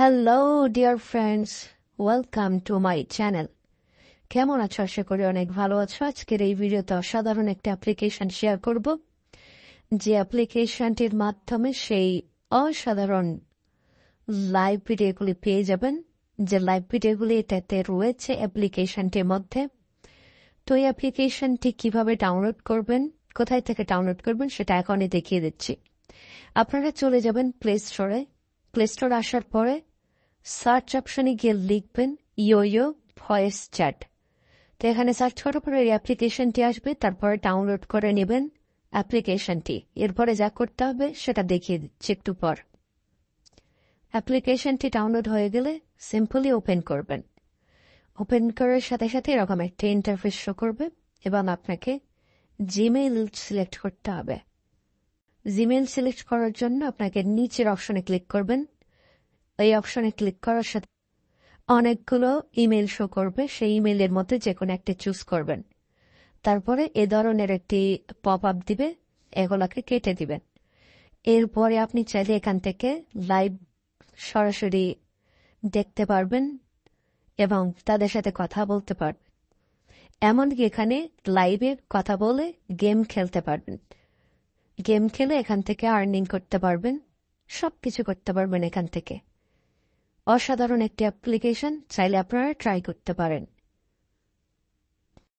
Hello dear friends, welcome to my channel. কেমন আছো? আশা করি অনেক ভালো আছো। আজকের এই ভিডিওতে অসাধারণ একটা অ্যাপ্লিকেশন শেয়ার করব, যে অ্যাপ্লিকেশনটির মাধ্যমে সেই অসাধারণ লাইভ ভিডিওগুলি পেয়ে যাবেন, যে লাইভ ভিডিওগুলি এটাতে রয়েছে অ্যাপ্লিকেশনটির মধ্যে। তো এই অ্যাপ্লিকেশনটি কিভাবে ডাউনলোড করবেন, কোথায় থেকে ডাউনলোড করবেন সেটা এখনই দেখিয়ে দিচ্ছি। আপনারা চলে যাবেন প্লে স্টোরে। প্লে স্টোর আসার পরে সার্চ অপশনে গিয়ে লিখবেন ইয়ো ভয়েস চ্যাট। তো এখানে সার্চ করার পরে এই অ্যাপ্লিকেশনটি আসবে, তারপরে ডাউনলোড করে নেবেন অ্যাপ্লিকেশনটি। এরপরে যা করতে হবে সেটা দেখিয়ে দিচ্ছি একটু পর। অ্যাপ্লিকেশনটি ডাউনলোড হয়ে গেলে সিম্পলি ওপেন করবেন। ওপেন করার সাথে সাথে এরকম একটা ইন্টারফেস শো করবে এবং আপনাকে জিমেইল সিলেক্ট করতে হবে। জিমেইল সিলেক্ট করার জন্য আপনাকে নিচের অপশনে ক্লিক করবেন। এই অপশনে ক্লিক করার সাথে অনেকগুলো ইমেল শো করবে, সেই ইমেলের মধ্যে যে কোনো একটা চুজ করবেন। তারপরে এ ধরনের একটি পপ আপ দিবে, এগুলাকে কেটে দিবেন। এরপরে আপনি চাইলে এখান থেকে লাইভ সরাসরি দেখতে পারবেন এবং তাদের সাথে কথা বলতে পারবেন। এমনকি এখানে লাইভে কথা বলে গেম খেলতে পারবেন। গেম খেলে এখান থেকে আর্নিং করতে পারবেন, সবকিছু করতে পারবেন এখান থেকে। অসাধারণ একটি অ্যাপ্লিকেশন, চাইলে আপনারা ট্রাই করতে পারেন।